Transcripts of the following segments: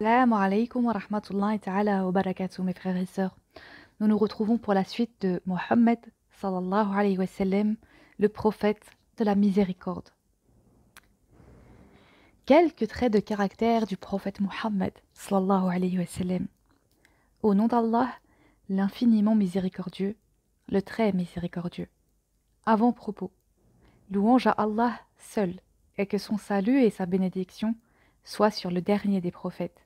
Salam alaikum wa rahmatullahi ta'ala wa barakatuh, mes frères et sœurs. Nous nous retrouvons pour la suite de Mohammed sallallahu alayhi wa sallam, le prophète de la miséricorde. Quelques traits de caractère du prophète Mohammed sallallahu alayhi wa sallam. Au nom d'Allah, l'infiniment miséricordieux, le très miséricordieux. Avant-propos. Louange à Allah seul, et que son salut et sa bénédiction soient sur le dernier des prophètes.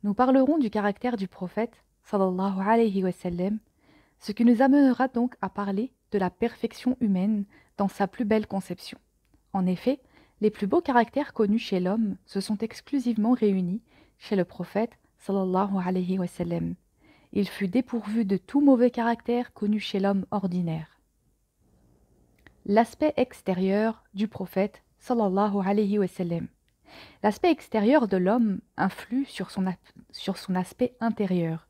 Nous parlerons du caractère du prophète, sallallahu alayhi wa sallam, ce qui nous amènera donc à parler de la perfection humaine dans sa plus belle conception. En effet, les plus beaux caractères connus chez l'homme se sont exclusivement réunis chez le prophète, sallallahu alayhi wa sallam. Il fut dépourvu de tout mauvais caractère connu chez l'homme ordinaire. L'aspect extérieur du prophète, sallallahu alayhi wa sallam. L'aspect extérieur de l'homme influe sur son aspect intérieur,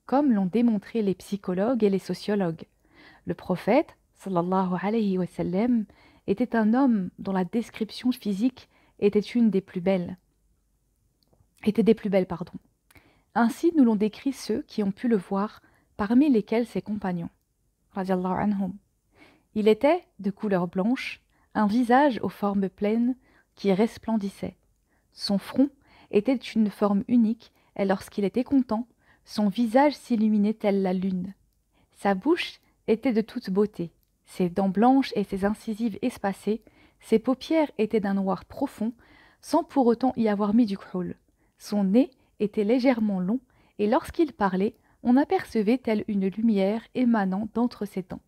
comme l'ont démontré les psychologues et les sociologues. Le prophète, sallallahu alayhi wa sallam, était un homme dont la description physique était des plus belles, pardon. Ainsi nous l'ont décrit ceux qui ont pu le voir, parmi lesquels ses compagnons. Radiallahu anhum. Il était de couleur blanche, un visage aux formes pleines qui resplendissait. Son front était une forme unique, et lorsqu'il était content, son visage s'illuminait telle la lune. Sa bouche était de toute beauté, ses dents blanches et ses incisives espacées, ses paupières étaient d'un noir profond, sans pour autant y avoir mis du khoul. Son nez était légèrement long, et lorsqu'il parlait, on apercevait telle une lumière émanant d'entre ses dents.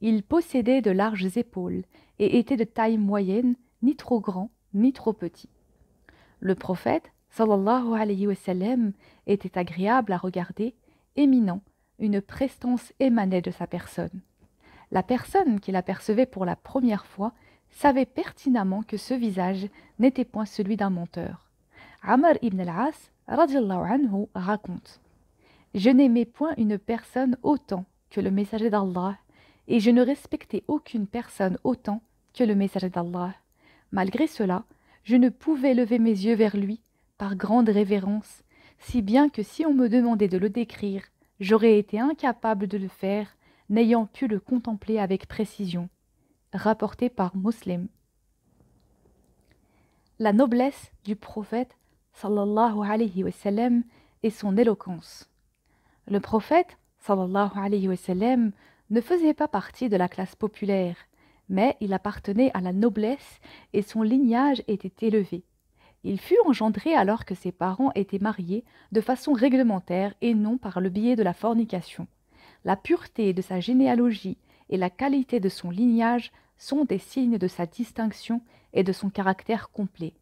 Il possédait de larges épaules, et était de taille moyenne, ni trop grand, ni trop petit. Le prophète, sallallahu alayhi wa sallam, était agréable à regarder, éminent, une prestance émanait de sa personne. La personne qui l'apercevait pour la première fois savait pertinemment que ce visage n'était point celui d'un menteur. Amr ibn al-As, radiallahu anhu, raconte: Je n'aimais point une personne autant que le messager d'Allah, et je ne respectais aucune personne autant que le messager d'Allah. Malgré cela, je ne pouvais lever mes yeux vers lui par grande révérence, si bien que si on me demandait de le décrire, j'aurais été incapable de le faire, n'ayant pu le contempler avec précision. Rapporté par Muslim. La noblesse du prophète, sallallahu alayhi wa sallam, et son éloquence. Le prophète, sallallahu alayhi wa sallam, ne faisait pas partie de la classe populaire, mais il appartenait à la noblesse et son lignage était élevé. Il fut engendré alors que ses parents étaient mariés de façon réglementaire et non par le biais de la fornication. La pureté de sa généalogie et la qualité de son lignage sont des signes de sa distinction et de son caractère complet.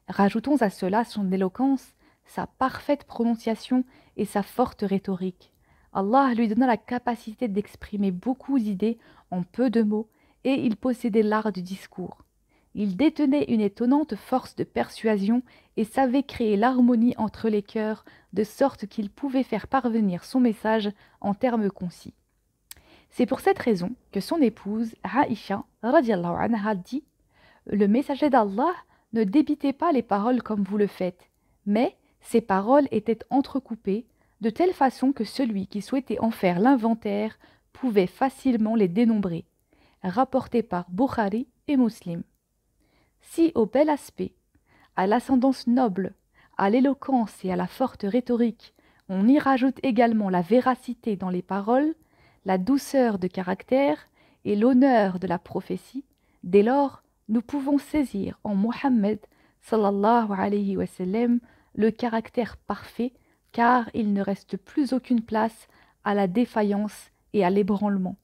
Rajoutons à cela son éloquence, sa parfaite prononciation et sa forte rhétorique. Allah lui donna la capacité d'exprimer beaucoup d'idées en peu de mots, et il possédait l'art du discours. Il détenait une étonnante force de persuasion et savait créer l'harmonie entre les cœurs, de sorte qu'il pouvait faire parvenir son message en termes concis. C'est pour cette raison que son épouse, Aïcha, radiallahu anha, dit: Le messager d'Allah ne débitait pas les paroles comme vous le faites, mais ces paroles étaient entrecoupées, de telle façon que celui qui souhaitait en faire l'inventaire pouvait facilement les dénombrer. Rapporté par Bukhari et Muslim. Si au bel aspect, à l'ascendance noble, à l'éloquence et à la forte rhétorique, on y rajoute également la véracité dans les paroles, la douceur de caractère et l'honneur de la prophétie, dès lors, nous pouvons saisir en Mohammed, sallallahu alayhi wa sallam, le caractère parfait, car il ne reste plus aucune place à la défaillance et à l'ébranlement.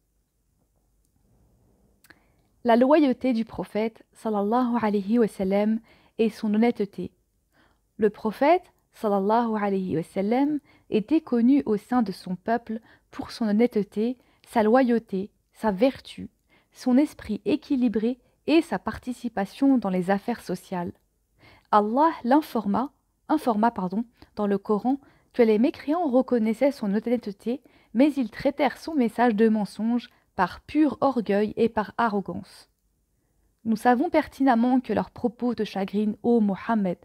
La loyauté du prophète, sallallahu alayhi wa sallam, et son honnêteté. Le prophète, sallallahu alayhi wa sallam, était connu au sein de son peuple pour son honnêteté, sa loyauté, sa vertu, son esprit équilibré et sa participation dans les affaires sociales. Allah informa dans le Coran que les mécréants reconnaissaient son honnêteté, mais ils traitèrent son message de mensonge par pur orgueil et par arrogance. Nous savons pertinemment que leurs propos te chagrinent, ô Mohammed.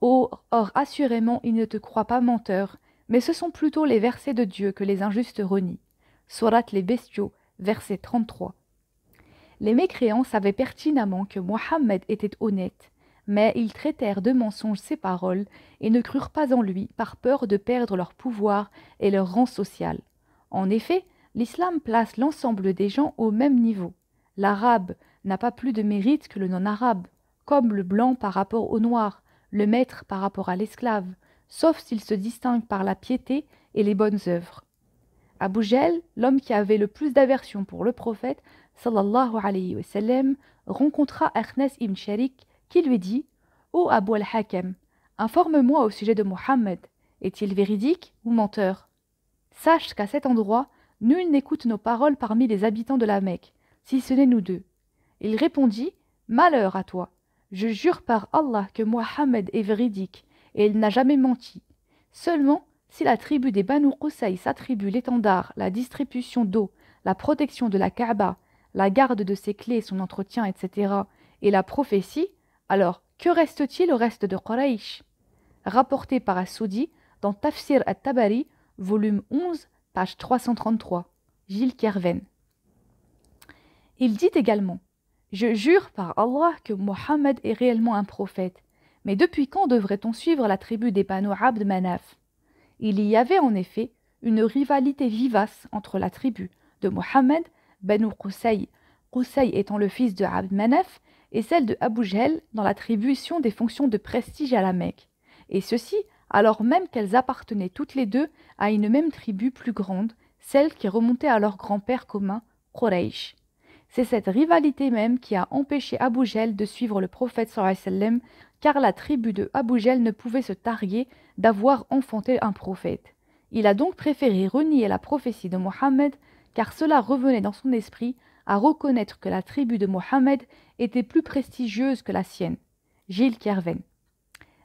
Or, assurément, ils ne te croient pas menteur, mais ce sont plutôt les versets de Dieu que les injustes renient. Sourate les Bestiaux, verset 33. Les mécréants savaient pertinemment que Mohammed était honnête, mais ils traitèrent de mensonges ses paroles et ne crurent pas en lui par peur de perdre leur pouvoir et leur rang social. En effet, l'islam place l'ensemble des gens au même niveau. L'arabe n'a pas plus de mérite que le non-arabe, comme le blanc par rapport au noir, le maître par rapport à l'esclave, sauf s'il se distingue par la piété et les bonnes œuvres. Abu Jahl, l'homme qui avait le plus d'aversion pour le prophète, sallallahu alayhi wa sallam, rencontra Akhnas ibn Sharik qui lui dit « Ô Abu al-Hakam, informe-moi au sujet de Mohammed, est-il véridique ou menteur ?» Sache qu'à cet endroit, nul n'écoute nos paroles parmi les habitants de la Mecque, si ce n'est nous deux. Il répondit « Malheur à toi, je jure par Allah que Mohammed est véridique, et il n'a jamais menti. Seulement, si la tribu des Banu Qusay s'attribue l'étendard, la distribution d'eau, la protection de la Kaaba, la garde de ses clés, son entretien, etc., et la prophétie, alors que reste-t-il au reste de Quraysh ?» Rapporté par As-Soudi dans Tafsir at-Tabari, volume 11, page 333, Gilles Kerven. Il dit également « Je jure par Allah que Mohammed est réellement un prophète, mais depuis quand devrait-on suivre la tribu des Banu Abd Manaf ?» Il y avait en effet une rivalité vivace entre la tribu de Mohammed, Banu Qusay, Qusay étant le fils de Abd Manaf, et celle de Abu Jahl dans l'attribution des fonctions de prestige à la Mecque, et ceci alors même qu'elles appartenaient toutes les deux à une même tribu plus grande, celle qui remontait à leur grand-père commun, Quraysh. C'est cette rivalité même qui a empêché Abu Jahl de suivre le prophète sallallahu alayhi wa sallam, car la tribu de Abu Jahl ne pouvait se targuer d'avoir enfanté un prophète. Il a donc préféré renier la prophétie de Mohammed, car cela revenait dans son esprit à reconnaître que la tribu de Mohammed était plus prestigieuse que la sienne. Gilles Kerven.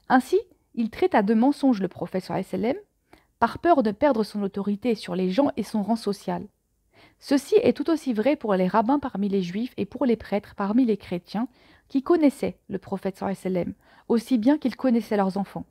Ainsi, il traita de mensonge le prophète sallallahu alayhi wa sallam, par peur de perdre son autorité sur les gens et son rang social. Ceci est tout aussi vrai pour les rabbins parmi les juifs et pour les prêtres parmi les chrétiens qui connaissaient le prophète sallallahu alayhi wa sallam, aussi bien qu'ils connaissaient leurs enfants.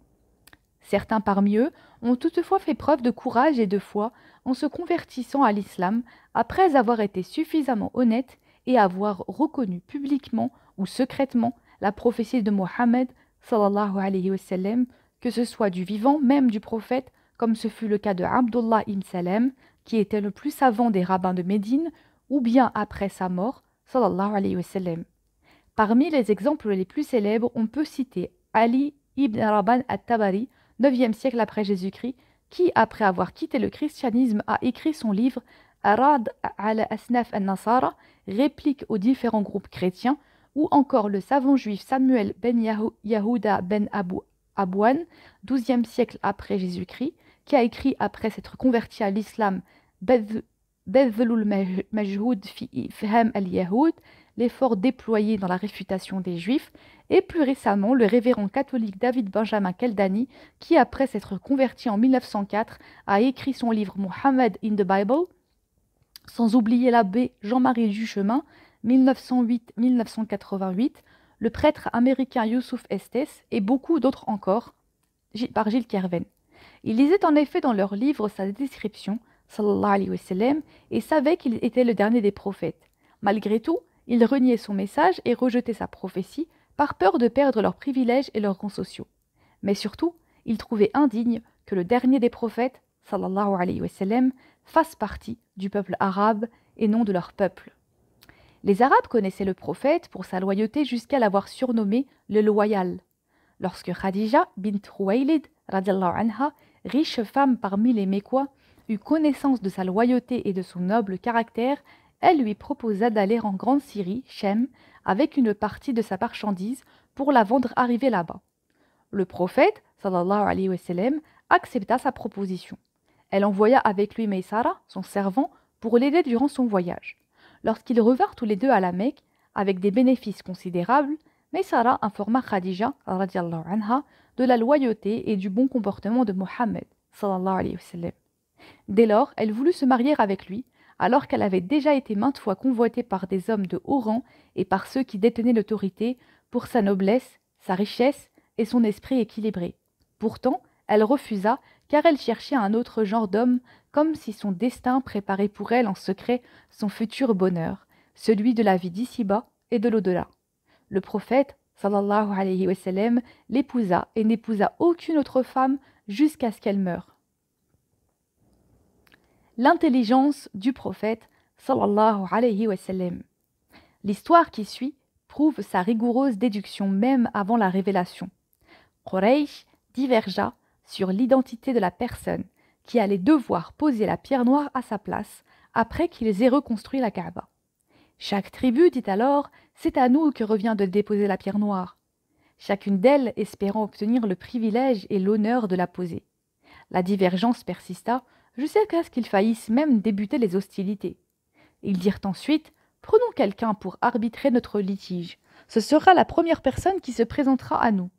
Certains parmi eux ont toutefois fait preuve de courage et de foi en se convertissant à l'islam après avoir été suffisamment honnêtes et avoir reconnu publiquement ou secrètement la prophétie de Mohammed sallallahu alayhi wa sallam, que ce soit du vivant même du prophète, comme ce fut le cas de Abdullah ibn Salam, qui était le plus savant des rabbins de Médine, ou bien après sa mort, sallallahu alayhi wa sallam. Parmi les exemples les plus célèbres, on peut citer Ali ibn Rabban at-Tabari, 9e siècle après Jésus-Christ, qui, après avoir quitté le christianisme, a écrit son livre Arad ala Asnaf al-Nasara, réplique aux différents groupes chrétiens, ou encore le savant juif Samuel ben Yahuda ben Abouan, 12e siècle après Jésus-Christ, qui a écrit après s'être converti à l'islam Badhlul Majhoud fi Ifham al-Yahoud, l'effort déployé dans la réfutation des Juifs, et plus récemment le révérend catholique David Benjamin Keldani, qui après s'être converti en 1904 a écrit son livre Muhammad in the Bible, sans oublier l'abbé Jean-Marie Duchemin, 1908-1988, le prêtre américain Youssouf Estes et beaucoup d'autres encore, par Gilles Kerven. Ils lisaient en effet dans leur livre sa description, sallallahu alayhi wa sallam, et savaient qu'il était le dernier des prophètes. Malgré tout, ils reniaient son message et rejetaient sa prophétie par peur de perdre leurs privilèges et leurs rangs sociaux. Mais surtout, ils trouvaient indigne que le dernier des prophètes, sallallahu alayhi wa sallam, fasse partie du peuple arabe et non de leur peuple. Les Arabes connaissaient le prophète pour sa loyauté jusqu'à l'avoir surnommé le loyal. Lorsque Khadija bint Khuwaylid, radiallahu anha, riche femme parmi les Mécois, eut connaissance de sa loyauté et de son noble caractère, elle lui proposa d'aller en Grande Syrie, Shem, avec une partie de sa marchandise pour la vendre arrivée là-bas. Le prophète, sallallahu alayhi wa sallam, accepta sa proposition. Elle envoya avec lui Maysara, son servant, pour l'aider durant son voyage. Lorsqu'ils revinrent tous les deux à la Mecque, avec des bénéfices considérables, Maysara informa Khadija, radiallahu anha, de la loyauté et du bon comportement de Mohammed, sallallahu alayhi wa sallam. Dès lors, elle voulut se marier avec lui, alors qu'elle avait déjà été maintes fois convoitée par des hommes de haut rang et par ceux qui détenaient l'autorité pour sa noblesse, sa richesse, et son esprit équilibré. Pourtant, elle refusa car elle cherchait un autre genre d'homme, comme si son destin préparait pour elle en secret son futur bonheur, celui de la vie d'ici-bas et de l'au-delà. Le prophète, sallallahu alayhi wa sallam, l'épousa et n'épousa aucune autre femme jusqu'à ce qu'elle meure. L'intelligence du prophète, sallallahu alayhi wa sallam. L'histoire qui suit prouve sa rigoureuse déduction même avant la révélation. Quraysh divergea sur l'identité de la personne qui allait devoir poser la pierre noire à sa place après qu'ils aient reconstruit la Kaaba. Chaque tribu dit alors « C'est à nous que revient de déposer la pierre noire », chacune d'elles espérant obtenir le privilège et l'honneur de la poser. La divergence persista jusqu'à ce qu'ils faillissent même débuter les hostilités. Ils dirent ensuite « Prenons quelqu'un pour arbitrer notre litige. Ce sera la première personne qui se présentera à nous. »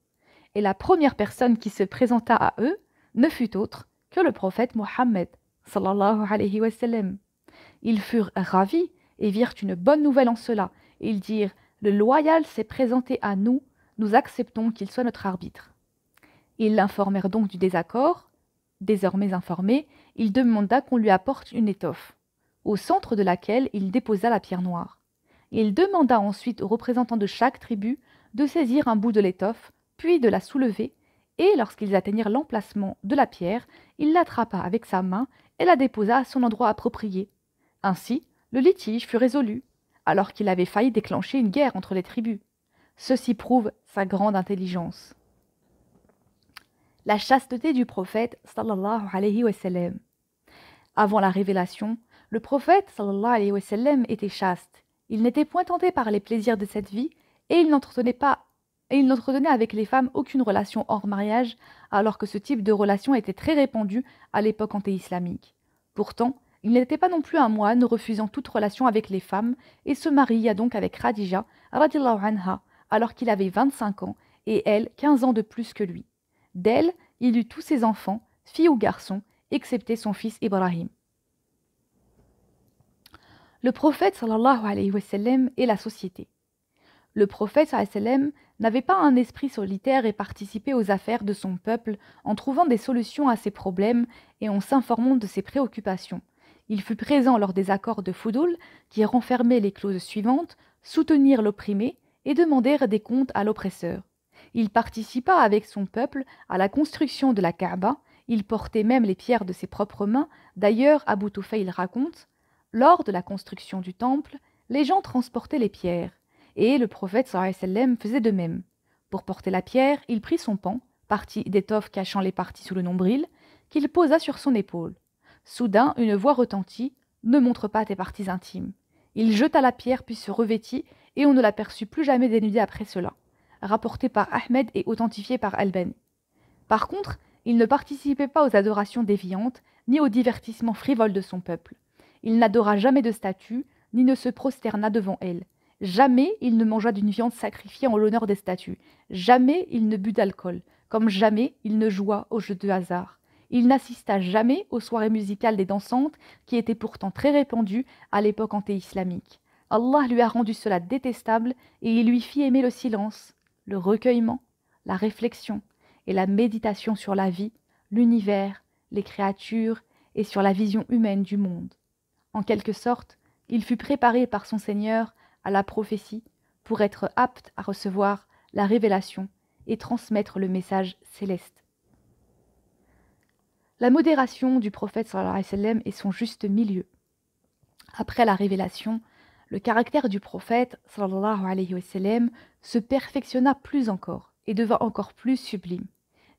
Et la première personne qui se présenta à eux ne fut autre que le prophète Mohammed, sallallahu alayhi wa sallam. Ils furent ravis et virent une bonne nouvelle en cela. Ils dirent « Le loyal s'est présenté à nous, nous acceptons qu'il soit notre arbitre. » Ils l'informèrent donc du désaccord. Désormais informé, il demanda qu'on lui apporte une étoffe, au centre de laquelle il déposa la pierre noire. Il demanda ensuite aux représentants de chaque tribu de saisir un bout de l'étoffe, puis de la soulever, et lorsqu'ils atteignirent l'emplacement de la pierre, il l'attrapa avec sa main et la déposa à son endroit approprié. Ainsi, le litige fut résolu, alors qu'il avait failli déclencher une guerre entre les tribus. Ceci prouve sa grande intelligence. La chasteté du prophète sallallahu alayhi wa sallam. Avant la révélation, le prophète sallallahu alayhi wa sallam était chaste. Il n'était point tenté par les plaisirs de cette vie et il n'entretenait avec les femmes aucune relation hors mariage, alors que ce type de relation était très répandu à l'époque anté-islamique. Pourtant, il n'était pas non plus un moine refusant toute relation avec les femmes et se maria donc avec Khadija radhiyallahu anha alors qu'il avait 25 ans et elle 15 ans de plus que lui. D'elle, il eut tous ses enfants, filles ou garçons, excepté son fils Ibrahim. Le prophète sallallahu alayhi wa sallam et la société. Le prophète sallallahu alayhi wa sallam n'avait pas un esprit solitaire et participait aux affaires de son peuple en trouvant des solutions à ses problèmes et en s'informant de ses préoccupations. Il fut présent lors des accords de Foudoul qui renfermaient les clauses suivantes, soutenir l'opprimé et demander des comptes à l'oppresseur. Il participa avec son peuple à la construction de la Kaaba, il portait même les pierres de ses propres mains. D'ailleurs, Abu Tufayl raconte, lors de la construction du temple, les gens transportaient les pierres, et le prophète sallallahu alayhi wa sallam faisait de même. Pour porter la pierre, il prit son pan, partie d'étoffe cachant les parties sous le nombril, qu'il posa sur son épaule. Soudain, une voix retentit, « Ne montre pas tes parties intimes ». Il jeta la pierre puis se revêtit, et on ne l'aperçut plus jamais dénudé après cela. Rapporté par Ahmed et authentifié par Albani. Par contre, il ne participait pas aux adorations déviantes, ni aux divertissements frivoles de son peuple. Il n'adora jamais de statues, ni ne se prosterna devant elles. Jamais il ne mangea d'une viande sacrifiée en l'honneur des statues. Jamais il ne but d'alcool, comme jamais il ne joua aux jeux de hasard. Il n'assista jamais aux soirées musicales des dansantes, qui étaient pourtant très répandues à l'époque anté-islamique. Allah lui a rendu cela détestable et il lui fit aimer le silence, le recueillement, la réflexion et la méditation sur la vie, l'univers, les créatures et sur la vision humaine du monde. En quelque sorte, il fut préparé par son Seigneur à la prophétie pour être apte à recevoir la révélation et transmettre le message céleste. La modération du prophète sallallahu alayhi wa sallam est son juste milieu. Après la révélation, le caractère du prophète sallallahu alayhi wa sallam se perfectionna plus encore et devint encore plus sublime.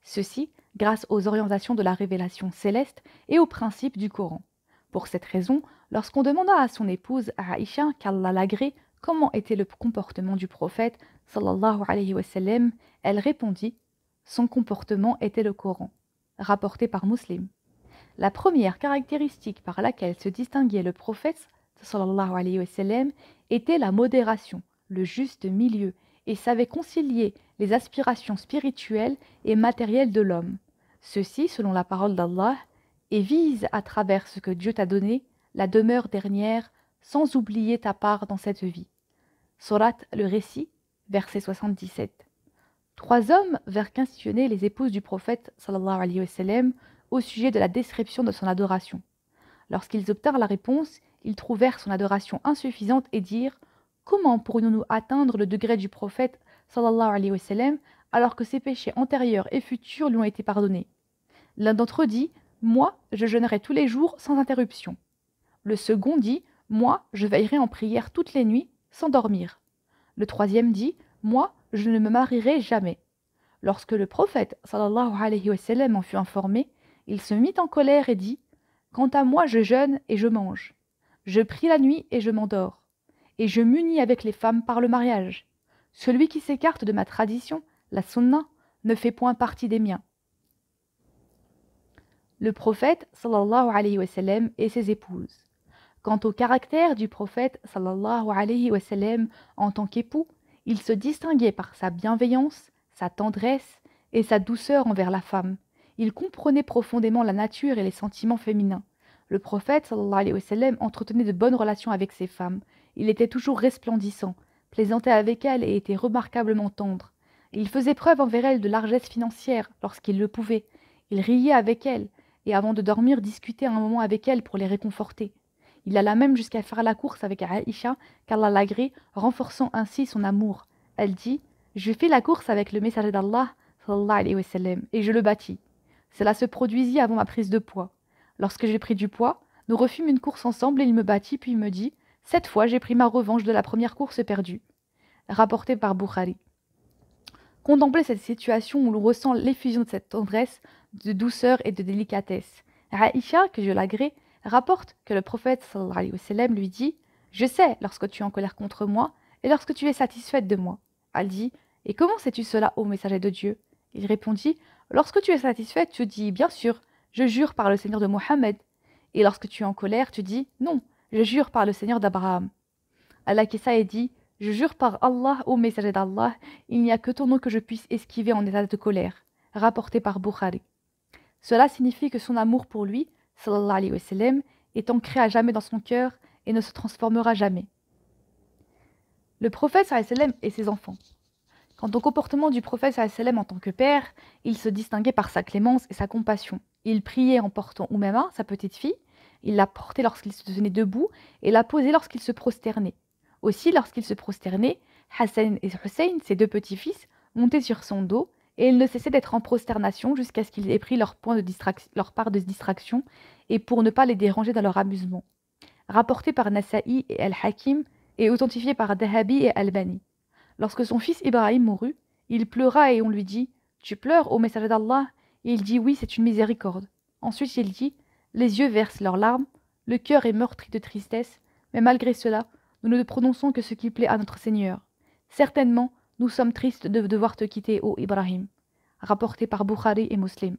Ceci grâce aux orientations de la révélation céleste et aux principes du Coran. Pour cette raison, lorsqu'on demanda à son épouse Aïcha, qu'Allah l'agrée, comment était le comportement du prophète sallallahu alayhi wa sallam, elle répondit « Son comportement était le Coran », rapporté par Muslim. La première caractéristique par laquelle se distinguait le prophète sallallahu alayhi wa sallam était la modération, le juste milieu, et savait concilier les aspirations spirituelles et matérielles de l'homme. Ceci, selon la parole d'Allah, et vise à travers ce que Dieu t'a donné, la demeure dernière, sans oublier ta part dans cette vie. Sourate le récit, verset 77. 3 hommes vinrent questionner les épouses du prophète sallallahu alayhi wa sallam au sujet de la description de son adoration. Lorsqu'ils obtinrent la réponse, ils trouvèrent son adoration insuffisante et dirent: Comment pourrions-nous atteindre le degré du prophète sallallahu alayhi wa sallam alors que ses péchés antérieurs et futurs lui ont été pardonnés? L'un d'entre eux dit: Moi, je jeûnerai tous les jours sans interruption. Le second dit: Moi, je veillerai en prière toutes les nuits sans dormir. Le troisième dit: Moi, je ne me marierai jamais. Lorsque le prophète sallallahu alayhi wa sallam en fut informé, il se mit en colère et dit: Quant à moi, je jeûne et je mange. Je prie la nuit et je m'endors. Et je m'unis avec les femmes par le mariage. Celui qui s'écarte de ma tradition, la sunna, ne fait point partie des miens. Le prophète sallallahu alayhi wa sallam et ses épouses. Quant au caractère du prophète sallallahu alayhi wa sallam en tant qu'époux, il se distinguait par sa bienveillance, sa tendresse et sa douceur envers la femme. Il comprenait profondément la nature et les sentiments féminins. Le prophète sallallahu alayhi wa sallam entretenait de bonnes relations avec ses femmes. Il était toujours resplendissant, plaisantait avec elles et était remarquablement tendre. Il faisait preuve envers elles de largesse financière lorsqu'il le pouvait. Il riait avec elles et avant de dormir discutait un moment avec elles pour les réconforter. Il alla même jusqu'à faire la course avec Aïcha, qu'Allah l'agrée, renforçant ainsi son amour. Elle dit: Je fais la course avec le messager d'Allah, sallallahu alayhi wa sallam, et je le battis. Cela se produisit avant ma prise de poids. Lorsque j'ai pris du poids, nous refîmes une course ensemble et il me battit, puis il me dit: Cette fois, j'ai pris ma revanche de la première course perdue. Rapporté par Bukhari. Contemplez cette situation où l'on ressent l'effusion de cette tendresse, de douceur et de délicatesse. Aïcha, que je l'agrée, rapporte que le prophète sallallahu alayhi wa sallam lui dit: Je sais lorsque tu es en colère contre moi et lorsque tu es satisfaite de moi. Elle dit: Et comment sais-tu cela, ô messager de Dieu? Il répondit: Lorsque tu es satisfaite, tu dis: Bien sûr, je jure par le Seigneur de Mohammed. Et lorsque tu es en colère, tu dis: Non, je jure par le Seigneur d'Abraham. Al-Akissa dit: Je jure par Allah, ô messager d'Allah, il n'y a que ton nom que je puisse esquiver en état de colère. Rapporté par Bukhari. Cela signifie que son amour pour lui, sallallahu alayhi wa sallam, est ancré à jamais dans son cœur et ne se transformera jamais. Le prophète sallallahu alayhi wa sallam et ses enfants. Quant au comportement du prophète sallallahu alayhi wa sallam en tant que père, il se distinguait par sa clémence et sa compassion. Il priait en portant Oumama, sa petite fille, il la portait lorsqu'il se tenait debout et la posait lorsqu'il se prosternait. Aussi, lorsqu'il se prosternait, Hassan et Hussein, ses deux petits-fils, montaient sur son dos, et il ne cessait d'être en prosternation jusqu'à ce qu'ils aient pris leur part de distraction, et pour ne pas les déranger dans leur amusement. Rapporté par Nasa'i et Al-Hakim, et authentifié par Dahabi et Albani. Lorsque son fils Ibrahim mourut, il pleura et on lui dit: Tu pleures, ô messager d'Allah? Et il dit: Oui, c'est une miséricorde. Ensuite il dit: Les yeux versent leurs larmes, le cœur est meurtri de tristesse, mais malgré cela, nous ne prononçons que ce qui plaît à notre Seigneur. Certainement, nous sommes tristes de devoir te quitter, ô Ibrahim. Rapporté par Bukhari et Muslim.